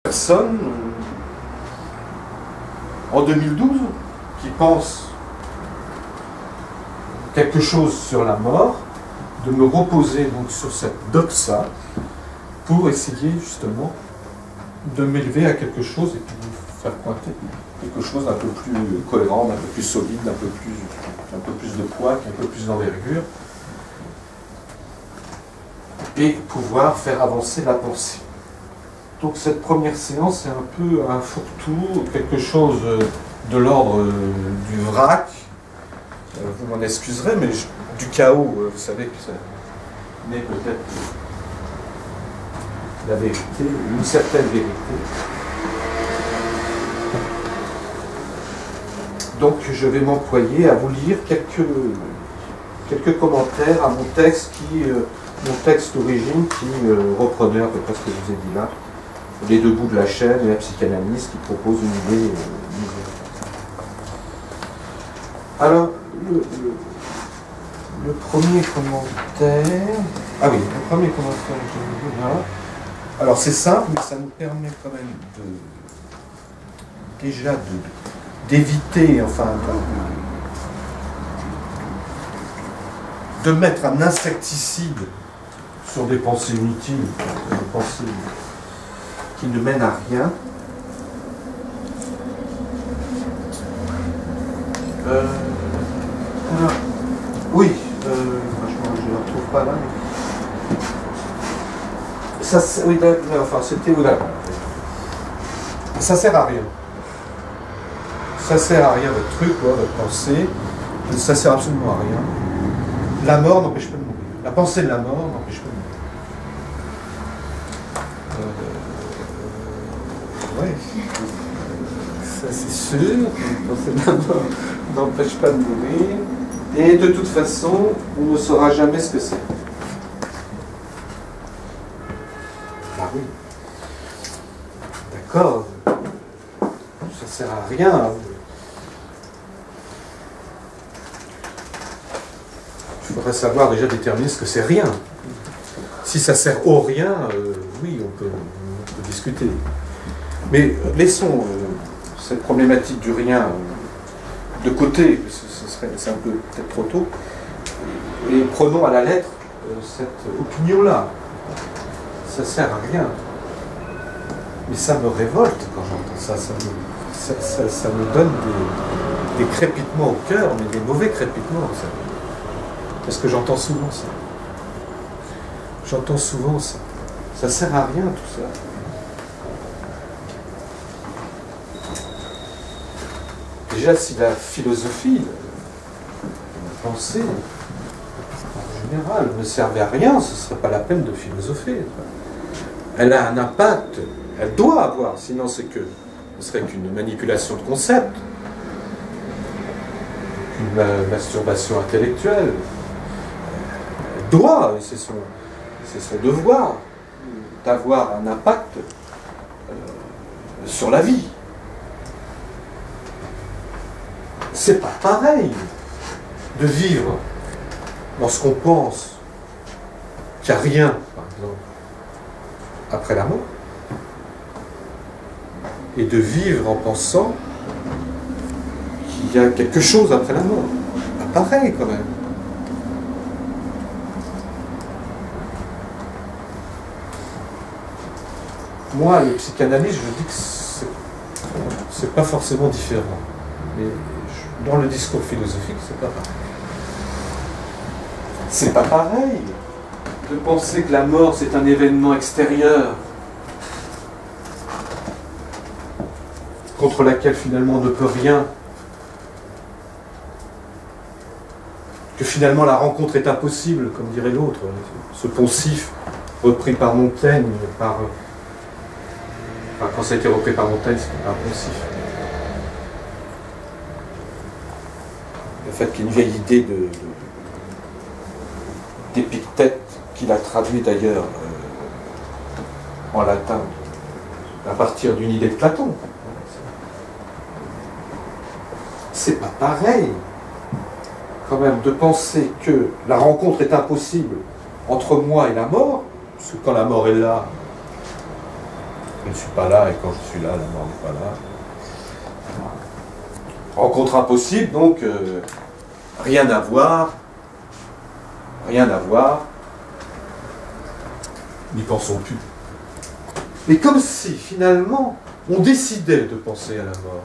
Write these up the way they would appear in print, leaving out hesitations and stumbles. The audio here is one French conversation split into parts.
personne en 2012 qui pense quelque chose sur la mort, de me reposer donc sur cette doxa pour essayer justement de m'élever à quelque chose et puis de faire pointer quelque chose d'un peu plus cohérent, d'un peu plus solide, d'un peu plus de poids, un peu plus d'envergure, et pouvoir faire avancer la pensée. Donc cette première séance est un peu un fourre-tout, quelque chose de l'ordre du vrac. Vous m'en excuserez, mais du chaos, vous savez que ça n'est peut-être la vérité, une certaine vérité. Donc je vais m'employer à vous lire quelques commentaires à mon texte d'origine qui reprenait à peu près ce que je vous ai dit là, les deux bouts de la chaîne et la psychanalyse qui propose une idée nouvelle. Alors, le premier commentaire... Ah oui, le premier commentaire que je vous là. Alors c'est simple, mais ça nous permet quand même déjà d'éviter, enfin, de mettre un insecticide sur des pensées inutiles, des pensées qui ne mènent à rien. Alors, oui, franchement, je ne le retrouve pas là. Mais ça, oui, enfin, c'était là. Ça sert à rien. Ça sert à rien, votre truc, votre pensée. Ça sert absolument à rien. La mort n'empêche pas de mourir. La pensée de la mort n'empêche pas de mourir. Oui. Ça c'est sûr. La pensée de la mort n'empêche pas de mourir. Et de toute façon, on ne saura jamais ce que c'est. Ah oui. D'accord. Ça sert à rien. Il faudrait savoir déjà déterminer ce que c'est rien. Si ça sert au rien, oui, on peut discuter. Mais laissons cette problématique du rien de côté, c'est un peu peut-être trop tôt, et prenons à la lettre cette opinion-là. Ça sert à rien. Mais ça me révolte quand j'entends ça. Ça me donne des crépitements au cœur, mais des mauvais crépitements, vous savez. Parce que j'entends souvent ça. J'entends souvent ça. Ça sert à rien tout ça. Déjà, si la philosophie, la pensée, en général, ne servait à rien, ce ne serait pas la peine de philosopher. Elle a un impact, elle doit avoir, sinon ce serait qu'une manipulation de concepts, une masturbation intellectuelle. Elle doit, et c'est son devoir, d'avoir un impact sur la vie. C'est pas pareil de vivre lorsqu'on pense qu'il n'y a rien, par exemple, après la mort, et de vivre en pensant qu'il y a quelque chose après la mort. Pas pareil quand même. Moi, le psychanalyste, je dis que c'est pas forcément différent. Mais dans le discours philosophique, c'est pas pareil. C'est pas pareil de penser que la mort, c'est un événement extérieur contre laquelle finalement on ne peut rien. Que finalement la rencontre est impossible, comme dirait l'autre, ce poncif repris par Montaigne, quand ça a été repris par Montaigne, c'était un poncif. Le fait qu'il y ait une vieille idée d'Épictète, qu'il a traduit d'ailleurs en latin, à partir d'une idée de Platon. C'est pas pareil, quand même, de penser que la rencontre est impossible entre moi et la mort, parce que quand la mort est là, Je ne suis pas là, et quand je suis là, la mort n'est pas là. Rencontre impossible, donc rien à voir, n'y pensons plus. Mais comme si, finalement, on décidait de penser à la mort.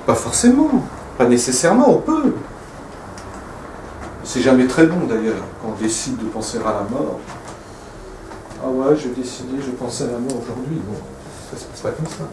Pas forcément, pas nécessairement, on peut. C'est jamais très bon d'ailleurs, quand on décide de penser à la mort. Ah ouais, je vais décider, je pensais à la mort aujourd'hui. Bon, ça se passe pas comme ça.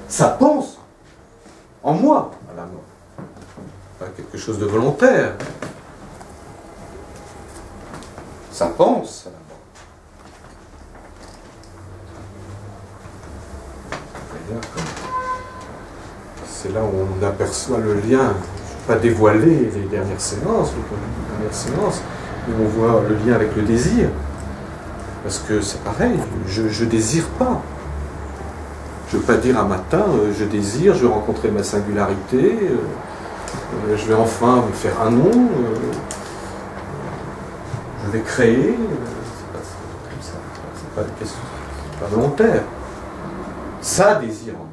Ça pense en moi à la mort. Pas quelque chose de volontaire. Ça pense à la mort. C'est là où on aperçoit le lien. Je ne vais pas dévoiler les dernières séances, mais on voit le lien avec le désir. Parce que c'est pareil, je désire pas. Je ne veux pas dire un matin, je désire, je vais rencontrer ma singularité, je vais enfin me faire un nom, je vais créer. C'est pas une question, c'est pas volontaire. Ça désire en moi.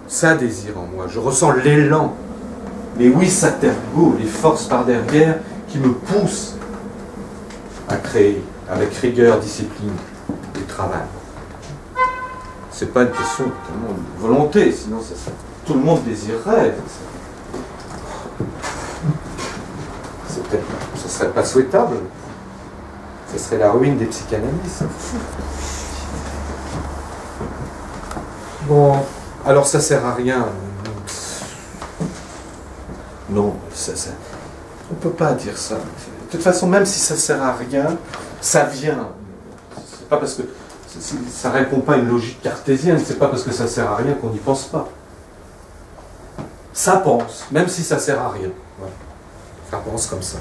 Ça désire en moi. Je ressens l'élan. Mais oui, Satergo, les forces par derrière qui me poussent à créer avec rigueur, discipline et travail. C'est pas une question de volonté, sinon tout le monde désirerait. Ce serait pas souhaitable. Ce serait la ruine des psychanalystes. Bon, alors ça sert à rien. Non, on peut pas dire ça. De toute façon, même si ça sert à rien, ça vient. C'est pas parce que ça répond pas à une logique cartésienne, c'est pas parce que ça sert à rien qu'on n'y pense pas. Ça pense, même si ça sert à rien. Ouais. Ça pense comme ça.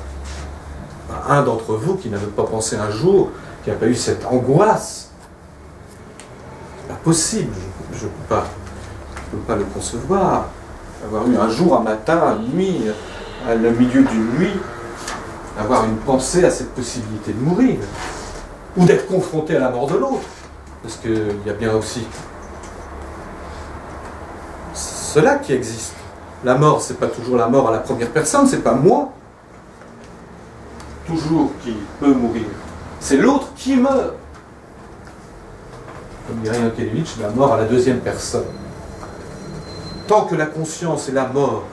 Un d'entre vous qui n'avait pas pensé un jour, qui n'a pas eu cette angoisse, c'est pas possible, je ne peux pas le concevoir. Avoir eu un jour, un matin, une nuit, à le milieu d'une nuit, avoir une pensée à cette possibilité de mourir, ou d'être confronté à la mort de l'autre, parce qu'il y a bien aussi cela qui existe. La mort, c'est pas toujours la mort à la première personne, c'est pas moi toujours qui peut mourir, c'est l'autre qui meurt. Comme dirait Yankelevitch, la mort à la deuxième personne. Tant que la conscience et la mort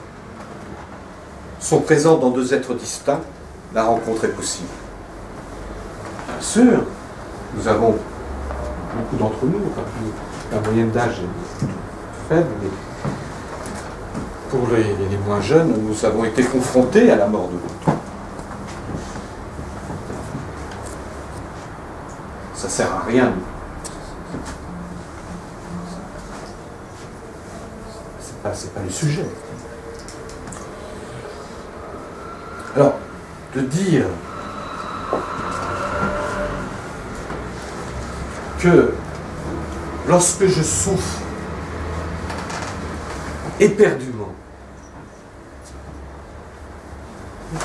sont présentes dans deux êtres distincts, la rencontre est possible. Bien sûr, nous avons, beaucoup d'entre nous, la moyenne d'âge est faible, mais pour les moins jeunes, nous avons été confrontés à la mort de l'autre. Ça sert à rien. C'est pas le sujet. Alors, de dire que lorsque je souffre éperdument,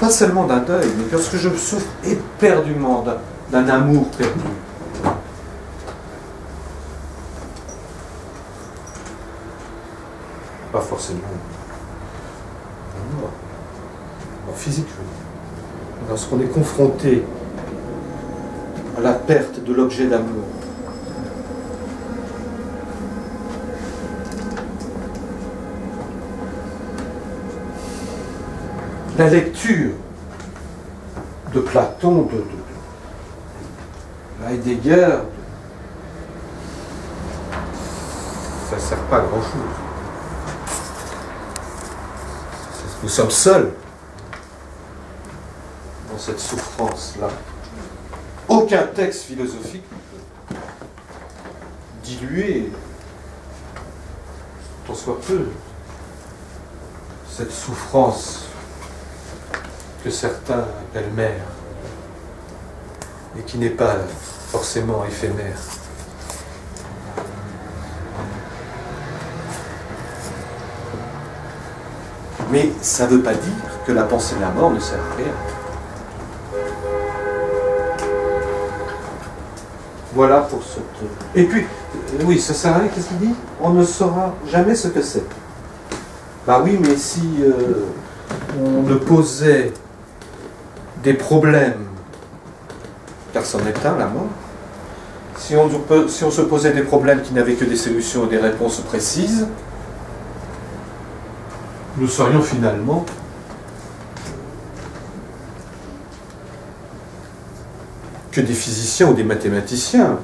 pas seulement d'un deuil, mais lorsque je souffre éperdument d'un amour perdu, pas forcément en physique, je veux dire. Lorsqu'on est confronté à la perte de l'objet d'amour, la lecture de Platon, de Heidegger, ça ne sert pas à grand chose. Nous sommes seuls dans cette souffrance-là. Aucun texte philosophique ne peut diluer, tant soit peu, cette souffrance que certains appellent mère et qui n'est pas forcément éphémère. Mais ça ne veut pas dire que la pensée de la mort ne sert à rien. Voilà pour cette... Et puis, oui, ça sert à rien, qu'est-ce qu'il dit? On ne saura jamais ce que c'est. Bah oui, mais si on ne posait des problèmes, car c'en est un, la mort, si on se posait des problèmes qui n'avaient que des solutions et des réponses précises, nous serions finalement que des physiciens ou des mathématiciens.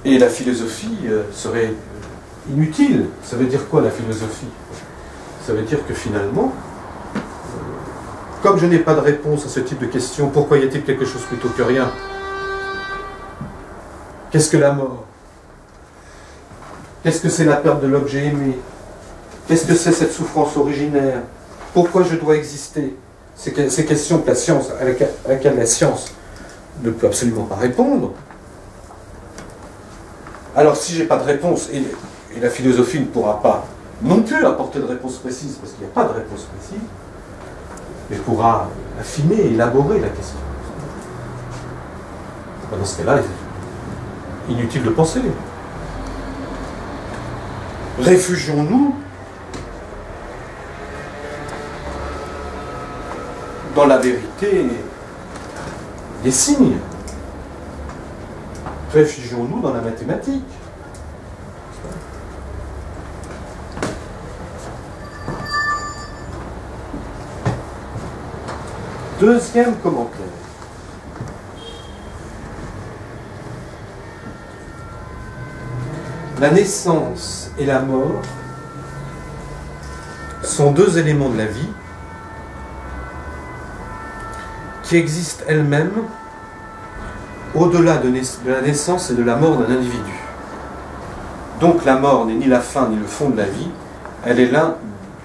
Et la philosophie serait inutile. Ça veut dire quoi, la philosophie? Ça veut dire que finalement, comme je n'ai pas de réponse à ce type de question, pourquoi y a-t-il quelque chose plutôt que rien? Qu'est-ce que la mort? Qu'est-ce que c'est la perte de l'objet aimé? Qu'est-ce que c'est cette souffrance originaire? Pourquoi je dois exister? Ces questions que la science, à laquelle la science ne peut absolument pas répondre. Alors si j'ai pas de réponse, et la philosophie ne pourra pas non plus apporter de réponse précise, parce qu'il n'y a pas de réponse précise, mais pourra affiner, élaborer la question. Dans ce cas-là, il est inutile de penser. Réfugions-nous dans la vérité des signes. Réfugions-nous dans la mathématique. Deuxième commentaire. La naissance et la mort sont deux éléments de la vie qui existent elles-mêmes au-delà de la naissance et de la mort d'un individu. Donc la mort n'est ni la fin ni le fond de la vie, elle est l'un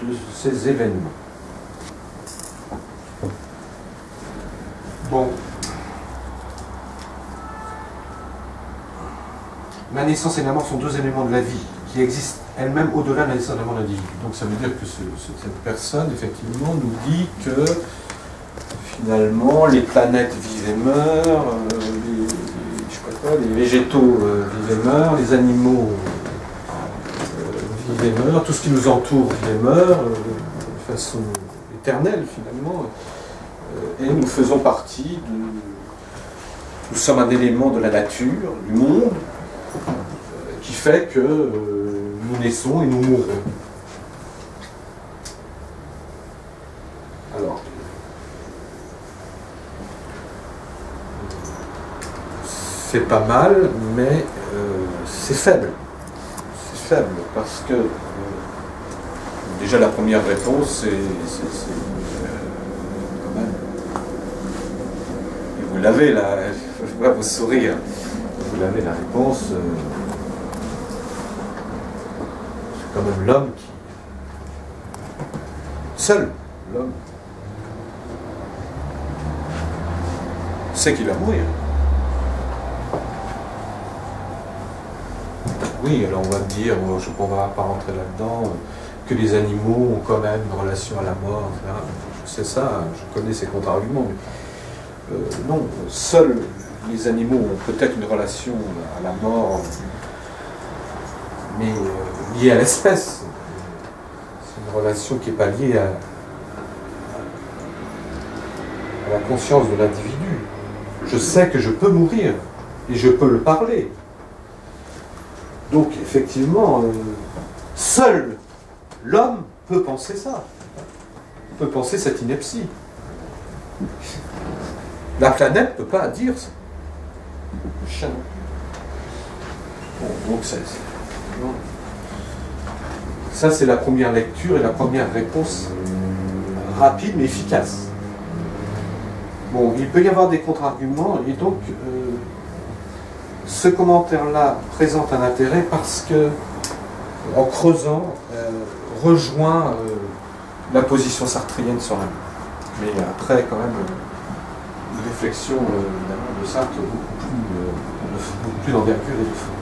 de ces événements. Bon. La naissance et la mort sont deux éléments de la vie qui existent elles-mêmes au-delà de la naissance et de la mort d'un individu. Donc ça veut dire que cette personne, effectivement, nous dit que finalement, les planètes vivent et meurent, les végétaux vivent et meurent, les animaux vivent et meurent, tout ce qui nous entoure vit et meurt de façon éternelle finalement, et nous faisons partie nous sommes un élément de la nature, du monde, qui fait que nous naissons et nous mourrons. Alors, c'est pas mal, mais c'est faible. C'est faible, parce que déjà la première réponse, c'est quand même... Et vous l'avez là, je vois vos sourires. Vous l'avez la réponse. C'est quand même l'homme qui... Seul l'homme sait qu'il va mourir. Oui, alors on va me dire, on ne va pas rentrer là-dedans, que les animaux ont quand même une relation à la mort, etc. Je sais ça, je connais ces contre-arguments, mais non, seuls les animaux ont peut-être une relation à la mort, mais liée à l'espèce. C'est une relation qui n'est pas liée à la conscience de l'individu. Je sais que je peux mourir, et je peux le parler. Donc, effectivement, seul l'homme peut penser ça, peut penser cette ineptie. La planète ne peut pas dire ça. Le chien. Bon, donc ça, c'est la première lecture et la première réponse rapide mais efficace. Bon, il peut y avoir des contre-arguments, et donc ce commentaire-là présente un intérêt parce que, en creusant, rejoint la position sartrienne sur la vie. Mais après, quand même, une réflexion évidemment de Sartre beaucoup plus d'envergure et de fond.